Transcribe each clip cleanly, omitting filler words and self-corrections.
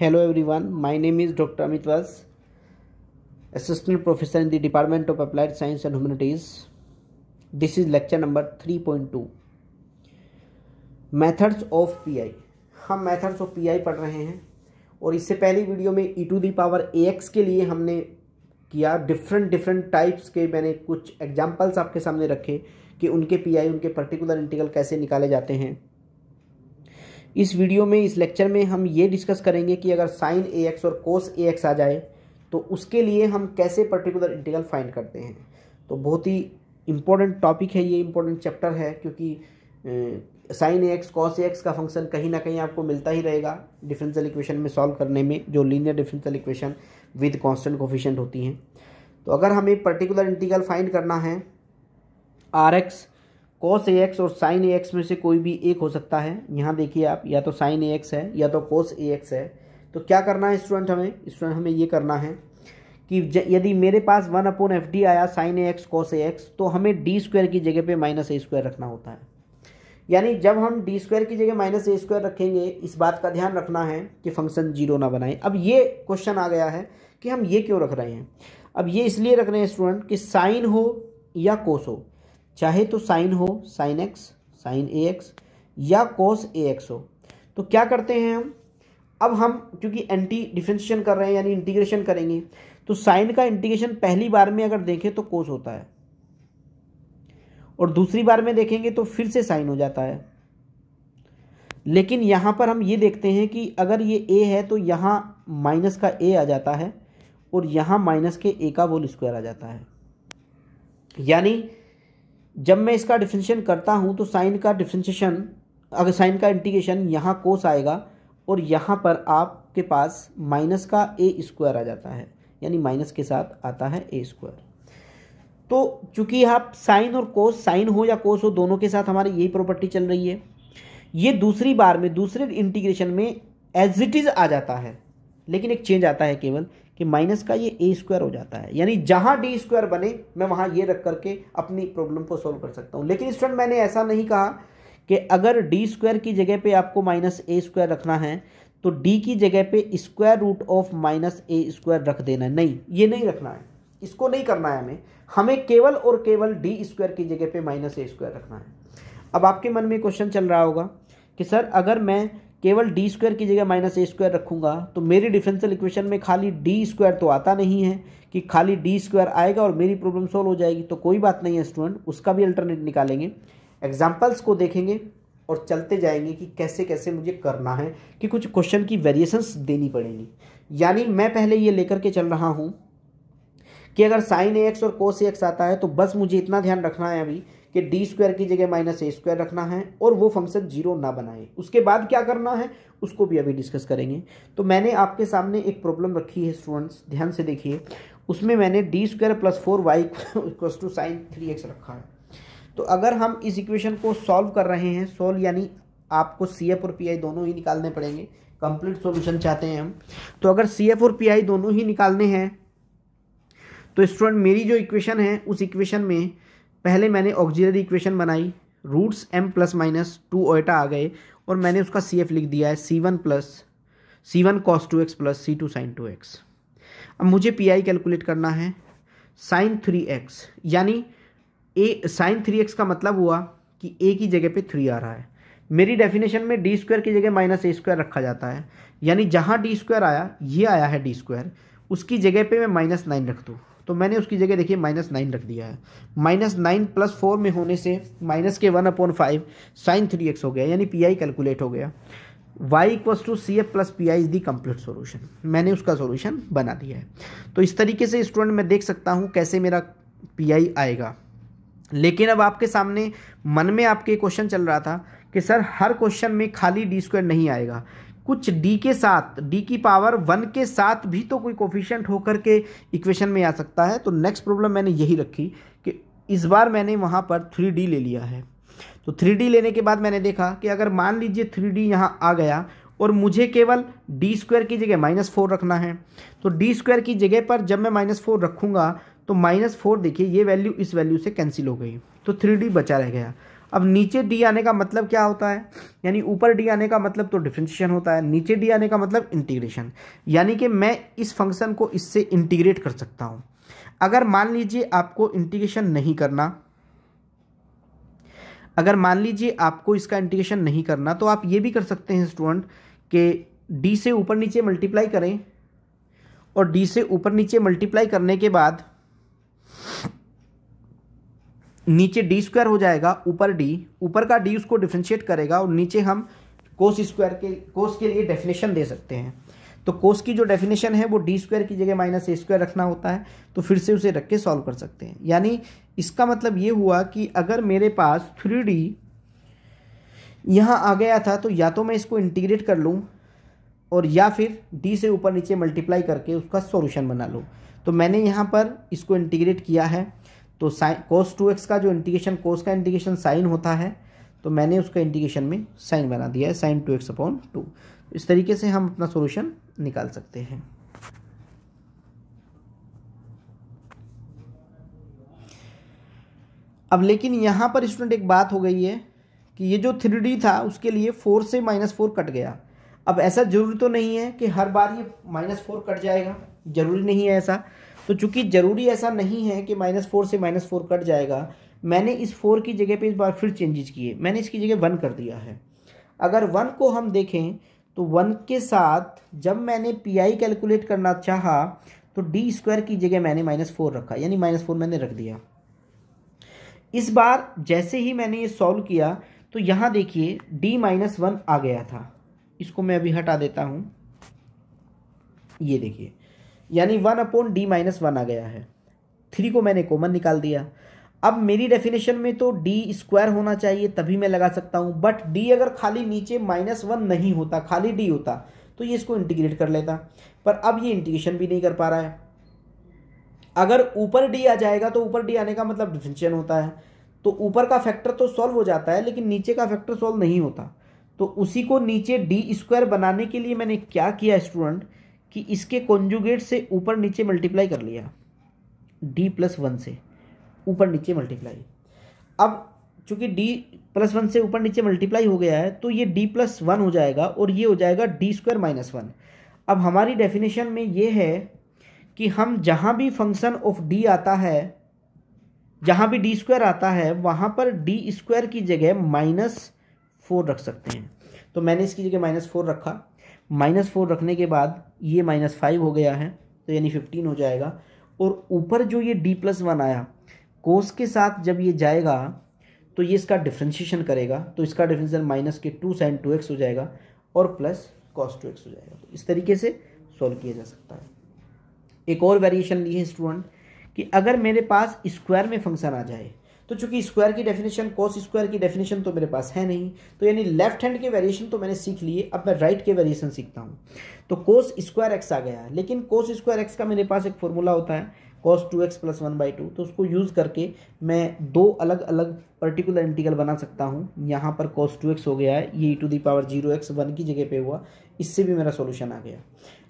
Hello everyone, my name is Dr. Amit Vas, Assistant Professor in the Department of Applied Science and Humanities. This is lecture number 3.2 Methods of PI. हम Methods of PI पढ़ रहे हैं और इससे पहली video में e to the power ax के लिए हमने किया डिफरेंट टाइप्स के मैंने कुछ एग्जाम्पल्स आपके सामने रखे कि उनके PI उनके पर्टिकुलर इंटीग्रल कैसे निकाले जाते हैं। इस वीडियो में इस लेक्चर में हम ये डिस्कस करेंगे कि अगर sin ax और cos ax आ जाए तो उसके लिए हम कैसे पर्टिकुलर इंटीग्रल फाइंड करते हैं। तो बहुत ही इम्पोर्टेंट टॉपिक है, ये इम्पोर्टेंट चैप्टर है क्योंकि sin ax cos ax का फंक्शन कहीं ना कहीं आपको मिलता ही रहेगा डिफरेंशियल इक्वेशन में सॉल्व करने में, जो linear differential equation with constant coefficient होती हैं। तो अगर हमें पर्टिकुलर इंटीग्रल फाइंड करना है rx cos ax और sin ax में से कोई भी एक हो सकता है। यहाँ देखिए आप, या तो sin ax है या तो cos ax है। तो क्या करना है स्टूडेंट, हमें ये करना है कि यदि मेरे पास 1/fd आया sin ax cos ax तो हमें d स्क्वायर की जगह पे -a स्क्वायर रखना होता है। यानी जब हम d स्क्वायर की जगह -a स्क्वायर रखेंगे, इस बात का ध्यान रखना है कि फंक्शन जीरो ना बनाए। अब ये क्वेश्चन आ गया है कि हम ये क्यों रख रहे हैं। अब ये इसलिए रख रहे हैं स्टूडेंट कि साइन हो या कोस हो, चाहे तो साइन हो sin x sin ax या cos ax हो, तो क्या करते हैं अब हम क्योंकि एंटी डिफरेंशिएशन कर रहे हैं यानी इंटीग्रेशन करेंगे, तो साइन का इंटीग्रेशन पहली बार में अगर देखें तो कोस होता है और दूसरी बार में देखेंगे तो फिर से साइन हो जाता है। लेकिन यहाँ पर हम ये देखते हैं कि अगर ये a है तो यहाँ माइनस का a आ जाता है और यहाँ माइनस के a का होल स्क्वायर आ जाता है। यानी जब मैं इसका डिफरेंशिएशन करता हूँ तो साइन का डिफरेंशिएशन, अगर साइन का इंटीग्रेशन यहाँ कोस आएगा और यहाँ पर आपके पास माइनस का a स्क्वायर आ जाता है, यानी माइनस के साथ आता है a स्क्वायर। तो चूंकि आप साइन और कोस, साइन हो या कोस हो, दोनों के साथ हमारी यही प्रॉपर्टी चल रही है। ये दूसरी बार में दूसरे इंटीग्रेशन में एज इट इज आ जाता है, लेकिन एक चेंज आता है केवल कि माइनस का ये a स्क्वायर हो जाता है। यानी जहां d स्क्वायर बने मैं वहां ये रख करके अपनी प्रॉब्लम को सॉल्व कर सकता हूं। लेकिन स्टूडेंट मैंने ऐसा नहीं कहा कि अगर d स्क्वायर की जगह पे आपको -a स्क्वायर रखना है तो d की जगह पे square root of -a square रख देना है। नहीं, ये नहीं रखना है, इसको नहीं करना है हमें केवल और केवल d स्क्वायर की जगह पे -a स्क्वायर रखना है। अब आपके मन में क्वेश्चन चल रहा होगा कि सर अगर मैं केवल d स्क्वायर की जगह -a स्क्वायर रखूंगा तो मेरी डिफरेंशियल इक्वेशन में खाली d स्क्वायर तो आता नहीं है कि खाली d स्क्वायर आएगा और मेरी प्रॉब्लम सॉल्व हो जाएगी। तो कोई बात नहीं है स्टूडेंट, उसका भी अल्टरनेट निकालेंगे, एग्जाम्पल्स को देखेंगे और चलते जाएंगे कि कैसे कैसे मुझे करना है, कि कुछ क्वेश्चन की वेरिएशंस देनी पड़ेंगी। यानी मैं पहले ये लेकर के चल रहा हूँ कि अगर sin ax और cos ax आता है तो बस मुझे इतना ध्यान रखना है अभी कि d स्क्वायर की जगह -a स्क्वायर रखना है और वो फंक्शन जीरो ना बनाए। उसके बाद क्या करना है उसको भी अभी डिस्कस करेंगे। तो मैंने आपके सामने एक प्रॉब्लम रखी है स्टूडेंट्स, ध्यान से देखिए। उसमें मैंने d square + 4y = sin 3x रखा है। तो अगर हम इस इक्वेशन को सॉल्व कर रहे हैं, सॉल्व यानी आपको CF और PI दोनों ही निकालने पड़ेंगे, कंप्लीट सॉल्यूशन चाहते हैं हम। तो अगर CF और PI दोनों ही निकालने हैं तो स्टूडेंट मेरी जो इक्वेशन है उस इक्वेशन में पहले मैंने ऑक्सिलरी इक्वेशन बनाई, रूट्स m ± 2 ओएटा आ गए और मैंने उसका CF लिख दिया है C1 cos 2x + C2 sin 2x। अब मुझे PI कैलकुलेट करना है sin 3x, यानी sin 3x का मतलब हुआ कि a की जगह पे 3 आ रहा है। मेरी डेफिनेशन में d स्क्वायर की जगह -a स्क्वायर रखा जाता है, यानी जहाँ d स्क्वायर आया, ये आया है d स्क्वायर, उसकी जगह पे मैं -9 रख दूँ। तो मैंने उसकी जगह देखिए -9 रख दिया है। -9 + 4 में होने से माइनस के 1/5 sin 3x हो गया, यानी PI कैलकुलेट हो गया। y = CF + PI is the complete solution. मैंने उसका सॉल्यूशन बना दिया है। तो इस तरीके से स्टूडेंट मैं देख सकता हूँ कैसे मेरा PI आएगा। लेकिन अब आपके सामने मन में आपके क्वेश्चन चल रहा था कि सर हर क्वेश्चन में खाली d स्क्वायर नहीं आएगा, कुछ d के साथ, d की पावर 1 के साथ भी तो कोई कोफिशिएंट होकर के इक्वेशन में आ सकता है। तो नेक्स्ट प्रॉब्लम मैंने यही रखी कि इस बार मैंने वहाँ पर 3d ले लिया है। तो 3d लेने के बाद मैंने देखा कि अगर मान लीजिए 3d यहाँ आ गया और मुझे केवल d स्क्वायर की जगह -4 रखना है, तो d स्क्वायर की जगह पर जब मैं -4 रखूँगा तो -4 देखिए ये वैल्यू इस वैल्यू से कैंसिल हो गई, तो 3d बचा रह गया। अब नीचे डी आने का मतलब क्या होता है, यानी ऊपर डी आने का मतलब तो डिफरेंशिएशन होता है, नीचे डी आने का मतलब इंटीग्रेशन, यानी कि मैं इस फंक्शन को इससे इंटीग्रेट कर सकता हूँ। अगर मान लीजिए आपको इंटीग्रेशन नहीं करना, अगर मान लीजिए आपको इसका इंटीग्रेशन नहीं करना, तो आप ये भी कर सकते हैं स्टूडेंट कि डी से ऊपर नीचे मल्टीप्लाई करें, और डी से ऊपर नीचे मल्टीप्लाई करने के बाद नीचे डी स्क्वायर हो जाएगा, ऊपर डी, ऊपर का डी उसको डिफरेंशिएट करेगा, और नीचे हम कोस के लिए डेफिनेशन दे सकते हैं। तो कोस की जो डेफिनेशन है वो डी स्क्वायर की जगह माइनस ए स्क्वायर रखना होता है, तो फिर से उसे रख के सॉल्व कर सकते हैं। यानी इसका मतलब ये हुआ कि अगर मेरे पास 3D यहाँ आ गया था, तो या तो मैं इसको इंटीग्रेट कर लूँ और या फिर डी से ऊपर नीचे मल्टीप्लाई करके उसका सॉल्यूशन बना लूँ। तो मैंने यहाँ पर इसको इंटीग्रेट किया है, तो साइन cos 2x का जो इंटीग्रेशन, कोस का इंटीग्रेशन साइन होता है, तो मैंने उसका इंटीग्रेशन में साइन बना दिया है, sin 2x/2। इस तरीके से हम अपना सॉल्यूशन निकाल सकते हैं। अब लेकिन यहाँ पर स्टूडेंट एक बात हो गई है कि ये जो 3D था उसके लिए 4 से -4 कट गया। अब ऐसा जरूरी तो नहीं है कि हर बार ये -4 कट जाएगा, जरूरी नहीं है ऐसा। तो चूंकि जरूरी ऐसा नहीं है कि -4 से -4 कट जाएगा, मैंने इस 4 की जगह पे इस बार फिर चेंजेस किए, मैंने इसकी जगह 1 कर दिया है। अगर 1 को हम देखें तो 1 के साथ जब मैंने पीआई कैलकुलेट करना चाहा तो डी स्क्वायर की जगह मैंने -4 रखा, यानी -4 मैंने रख दिया। इस बार जैसे ही मैंने ये सॉल्व किया तो यहाँ देखिए d-1 आ गया था, इसको मैं अभी हटा देता हूँ, ये देखिए, यानी 1/d-1 आ गया है। 3 को मैंने कॉमन निकाल दिया। अब मेरी डेफिनेशन में तो डी स्क्वायर होना चाहिए तभी मैं लगा सकता हूँ, बट डी अगर खाली नीचे -1 नहीं होता, खाली डी होता, तो ये इसको इंटीग्रेट कर लेता, पर अब ये इंटीग्रेशन भी नहीं कर पा रहा है। अगर ऊपर डी आ जाएगा तो ऊपर डी आने का मतलब डिफरेंशिएशन होता है, तो ऊपर का फैक्टर तो सॉल्व हो जाता है लेकिन नीचे का फैक्टर सॉल्व नहीं होता। तो उसी को नीचे डी स्क्वायर बनाने के लिए मैंने क्या किया स्टूडेंट कि इसके कॉन्जुगेट से ऊपर नीचे मल्टीप्लाई कर लिया, d+1 से ऊपर नीचे मल्टीप्लाई। अब चूंकि d+1 से ऊपर नीचे मल्टीप्लाई हो गया है तो ये d+1 हो जाएगा और ये हो जाएगा d² - 1। अब हमारी डेफिनेशन में ये है कि हम जहाँ भी फंक्शन ऑफ d आता है, जहाँ भी d स्क्वायर आता है, वहाँ पर d स्क्वायर की जगह -4 रख सकते हैं। तो मैंने इसकी जगह -4 रखा, -4 रखने के बाद ये -5 हो गया है, तो यानी 15 हो जाएगा। और ऊपर जो ये d+1 आया, कोस के साथ जब ये जाएगा तो ये इसका डिफ्रेंशिएशन करेगा, तो इसका डिफरेंशियल -2 sin 2x हो जाएगा और प्लस cos 2x हो जाएगा। तो इस तरीके से सॉल्व किया जा सकता है। एक और वेरिएशन ली है स्टूडेंट कि अगर मेरे पास स्क्वायर में फंक्शन आ जाए, तो चूंकि स्क्वायर की डेफिनेशन, cos स्क्वायर की डेफिनेशन तो मेरे पास है नहीं, तो यानी लेफ्ट हैंड के वेरिएशन तो मैंने सीख लिए, अब मैं राइट के वेरिएशन सीखता हूँ। तो cos² x आ गया है, लेकिन cos² x का मेरे पास एक फॉर्मूला होता है cos 2x + 1/2, तो उसको यूज़ करके मैं दो अलग अलग पर्टिकुलर इंटीग्रल बना सकता हूँ। यहाँ पर cos 2x हो गया है, ये e⁻0x 1 की जगह पे हुआ, इससे भी मेरा सॉल्यूशन आ गया।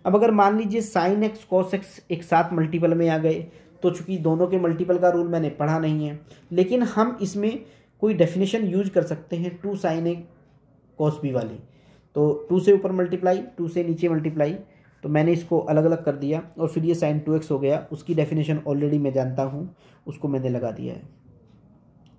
अब अगर मान लीजिए sin x cos x एक साथ मल्टीपल में आ गए, तो चूंकि दोनों के मल्टीपल का रूल मैंने पढ़ा नहीं है, लेकिन हम इसमें कोई डेफिनेशन यूज कर सकते हैं 2 sin a cos b वाली। तो 2 से ऊपर मल्टीप्लाई, 2 से नीचे मल्टीप्लाई, तो मैंने इसको अलग अलग कर दिया और फिर ये sin 2x हो गया। उसकी डेफिनेशन ऑलरेडी मैं जानता हूँ, उसको मैंने लगा दिया है।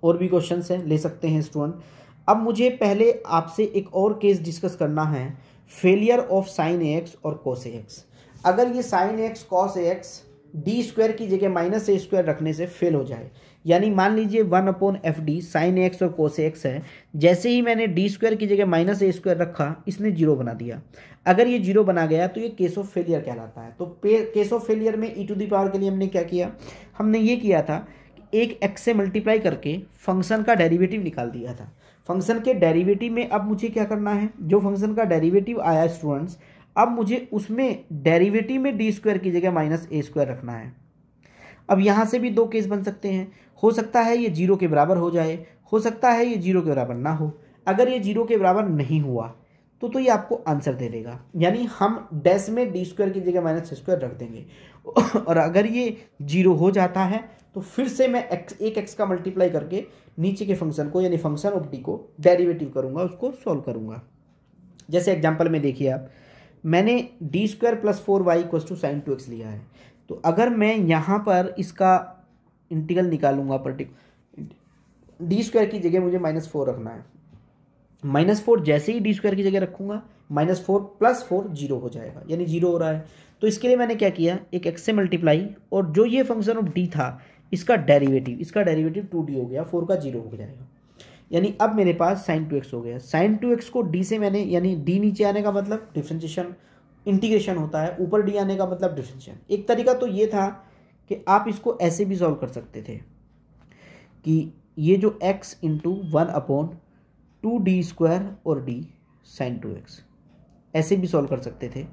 और भी क्वेश्चंस हैं, ले सकते हैं स्टूडेंट। अब मुझे पहले आपसे एक और केस डिस्कस करना है, फेलियर ऑफ sin ax और cos ax। अगर ये sin ax cos ax D square की जगह -a² रखने से फेल हो जाए, यानी मान लीजिए 1/fd sin ax और cos ax है, जैसे ही मैंने डी स्क्वायर की जगह -a² रखा, इसने 0 बना दिया। अगर ये 0 बना गया तो ये केस ऑफ फेलियर कहलाता है। तो केस ऑफ फेलियर में e⁻ के लिए हमने क्या किया, हमने ये किया था कि एक x से मल्टीप्लाई करके फंक्शन का डेरिवेटिव निकाल दिया था। फंक्शन के डेरिवेटिव में अब मुझे क्या करना है, जो फंक्शन का डेरिवेटिव आया स्टूडेंट्स, अब मुझे उसमें डेरिवेटिव में डी स्क्वायर की जगह -a² रखना है। अब यहाँ से भी दो केस बन सकते हैं, हो सकता है ये 0 के बराबर हो जाए, हो सकता है ये 0 के बराबर ना हो। अगर ये 0 के बराबर नहीं हुआ तो ये आपको आंसर दे देगा। यानी हम डैश में डी स्क्वायर की जगह माइनस ए स्क्वायर रख देंगे और अगर ये 0 हो जाता है तो फिर से मैं एक एक्स का मल्टीप्लाई करके नीचे के फंक्शन को यानी फंक्शन ऑफ डी को डेरिवेटिव करूंगा, उसको सॉल्व करूंगा। जैसे एग्जांपल में देखिए आप, मैंने d square plus 4y equals to sine 2x लिया है। तो अगर मैं यहाँ पर इसका इंटीग्रल निकालूंगा, डी स्क्वायर की जगह मुझे -4 रखना है। -4 जैसे ही डी स्क्वायर की जगह रखूंगा -4 + 4 0 हो जाएगा, यानी 0 हो रहा है। तो इसके लिए मैंने क्या किया, एक x से मल्टीप्लाई और जो ये फंक्शन ऑफ d था इसका डेरिवेटिव 2d हो गया, 4 का 0 हो जाएगा। यानी अब मेरे पास sin 2x हो गया। sin 2x को d से मैंने, यानी d नीचे आने का मतलब डिफ्रेंशिएशन इंटीग्रेशन होता है, ऊपर d आने का मतलब डिफ्रेंशिएशन। एक तरीका तो ये था कि आप इसको ऐसे भी सॉल्व कर सकते थे कि ये जो x इंटू 1/2d² और d sin 2x ऐसे भी सॉल्व कर सकते थे।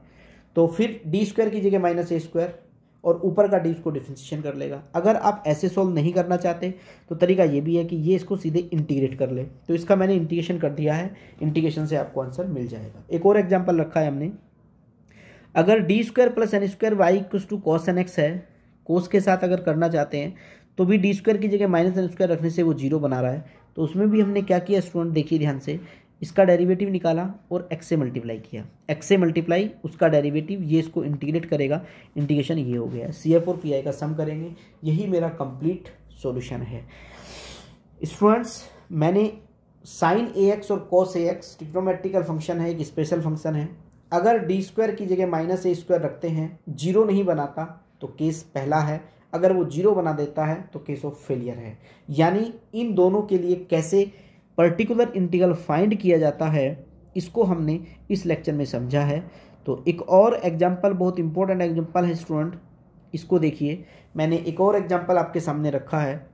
तो फिर d² की जगह -a² और ऊपर का d उसको डिफरेंशिएशन कर लेगा। अगर आप ऐसे सॉल्व नहीं करना चाहते तो तरीका ये भी है कि ये इसको सीधे इंटीग्रेट कर ले। तो इसका मैंने इंटीग्रेशन कर दिया है, इंटीग्रेशन से आपको आंसर मिल जाएगा। एक और एग्जांपल रखा है हमने, अगर d² + n² y = cos nx है, कोस के साथ अगर करना चाहते हैं तो भी d² की जगह -n² रखने से वो 0 बना रहा है। तो उसमें भी हमने क्या किया स्टूडेंट, देखिए ध्यान से, इसका डेरिवेटिव निकाला और x से मल्टीप्लाई किया, x से मल्टीप्लाई उसका डेरिवेटिव, ये इसको इंटीग्रेट करेगा, इंटीग्रेशन ये हो गया। CF और PI का सम करेंगे, यही मेरा कंप्लीट सॉल्यूशन है। स्टूडेंट्स, मैंने sin AX और cos AX ट्रिग्नोमेट्रिकल फंक्शन है, एक स्पेशल फंक्शन है। अगर d² की जगह -a² रखते हैं, 0 नहीं बनाता तो केस पहला है, अगर वो 0 बना देता है तो केस ऑफ फेलियर है। यानी इन दोनों के लिए कैसे पर्टिकुलर इंटीग्रल फाइंड किया जाता है, इसको हमने इस लेक्चर में समझा है। तो एक और एग्जांपल, बहुत इंपॉर्टेंट एग्जांपल है स्टूडेंट, इसको देखिए। मैंने एक और एग्जांपल आपके सामने रखा है।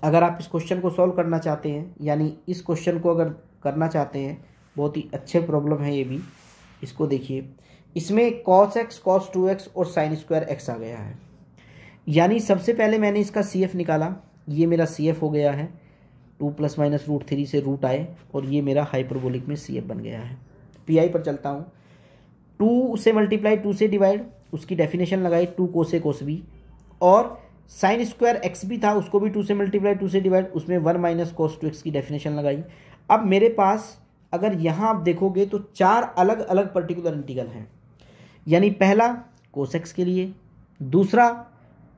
अगर आप इस क्वेश्चन को सॉल्व करना चाहते हैं, यानी इस क्वेश्चन को अगर करना चाहते हैं, बहुत ही अच्छे प्रॉब्लम है ये भी। इसको देखिए, इसमें cos x, cos 2x और sin² x आ गया है। यानी सबसे पहले मैंने इसका CF निकाला, ये मेरा CF हो गया है, 2 ± √3 से रूट आए और ये मेरा हाइपरबोलिक में CF बन गया है। PI पर चलता हूँ, 2 से मल्टीप्लाई, 2 से डिवाइड, उसकी डेफिनेशन लगाई 2 cos A cos B, और sin² x भी था, उसको भी 2 से मल्टीप्लाई, 2 से डिवाइड, उसमें 1 - cos 2x की डेफिनेशन लगाई। अब मेरे पास अगर यहाँ आप देखोगे तो 4 अलग अलग पर्टिकुलर इंटीग्रल हैं। यानी पहला cos x के लिए, दूसरा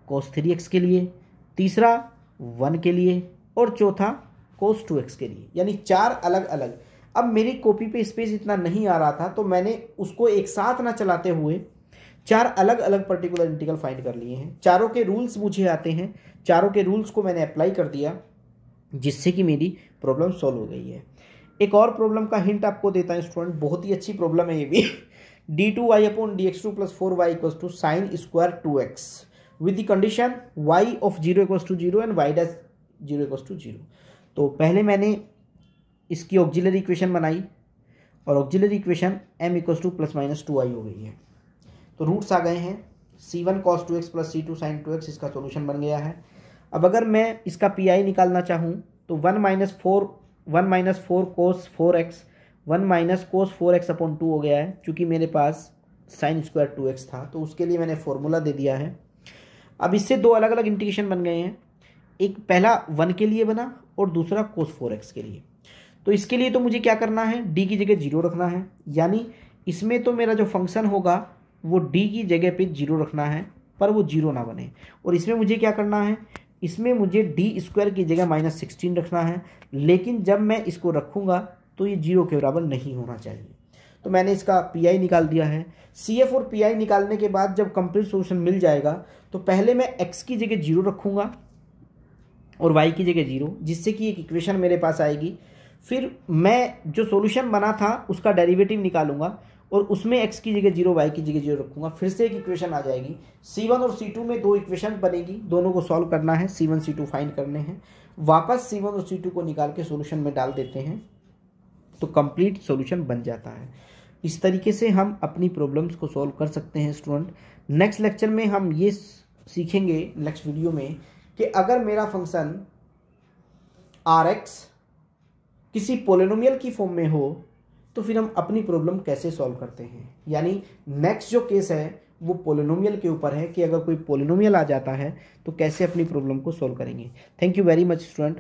cos 3x के लिए, तीसरा 1 के लिए और चौथा cos 2x के लिए, यानी 4 अलग अलग। अब मेरी कॉपी पे स्पेस इतना नहीं आ रहा था तो मैंने उसको एक साथ ना चलाते हुए 4 अलग अलग पर्टिकुलर इंटीग्रल फाइंड कर लिए हैं। चारों के रूल्स मुझे आते हैं, चारों के रूल्स को मैंने अप्लाई कर दिया, जिससे कि मेरी प्रॉब्लम सॉल्व हो गई है। एक और प्रॉब्लम का हिंट आपको देता है स्टूडेंट, बहुत ही अच्छी प्रॉब्लम है ये भी। d2y/dx2 + 4y = sin² 2x with the condition y of 0 = 0 and y' 0 = 0। तो पहले मैंने इसकी ऑक्सिलरी इक्वेशन बनाई और ऑक्सिलरी इक्वेशन m = ±2i हो गई है। तो रूट्स आ गए हैं, c1 cos 2x + c2 sin 2x, इसका सॉल्यूशन बन गया है। अब अगर मैं इसका PI निकालना चाहूँ तो 1 - 4 cos 4x 1 - cos 4x/2 हो गया है। चूँकि मेरे पास sin² 2x था तो उसके लिए मैंने फॉर्मूला दे दिया है। अब इससे 2 अलग अलग इंटीग्रेशन बन गए हैं, एक पहला 1 के लिए बना और दूसरा cos 4x के लिए। तो इसके लिए तो मुझे क्या करना है, d की जगह 0 रखना है, यानी इसमें तो मेरा जो फंक्शन होगा वो d की जगह पे 0 रखना है पर वो 0 ना बने। और इसमें मुझे क्या करना है, इसमें मुझे d² की जगह -16 रखना है, लेकिन जब मैं इसको रखूँगा तो ये 0 के बराबर नहीं होना चाहिए। तो मैंने इसका PI निकाल दिया है। CF और PI निकालने के बाद जब कंप्लीट सॉल्यूशन मिल जाएगा तो पहले मैं x की जगह 0 रखूँगा और y की जगह 0, जिससे कि एक इक्वेशन मेरे पास आएगी। फिर मैं जो सॉल्यूशन बना था उसका डेरिवेटिव निकालूंगा और उसमें x की जगह 0 y की जगह 0 रखूँगा, फिर से एक इक्वेशन आ जाएगी। C1 और C2 में 2 इक्वेशन बनेगी, दोनों को सॉल्व करना है, C1 C2 फाइंड करने हैं। वापस C1 और C2 को निकाल के सॉल्यूशन में डाल देते हैं तो कंप्लीट सॉल्यूशन बन जाता है। इस तरीके से हम अपनी प्रॉब्लम्स को सॉल्व कर सकते हैं स्टूडेंट। नेक्स्ट लेक्चर में हम ये सीखेंगे, नेक्स्ट वीडियो में, कि अगर मेरा फंक्शन Rx किसी पोलिनोमियल की फॉर्म में हो तो फिर हम अपनी प्रॉब्लम कैसे सॉल्व करते हैं। यानी नेक्स्ट जो केस है वो पोलिनोमियल के ऊपर है कि अगर कोई पोलिनोमियल आ जाता है तो कैसे अपनी प्रॉब्लम को सॉल्व करेंगे। Thank you very much student.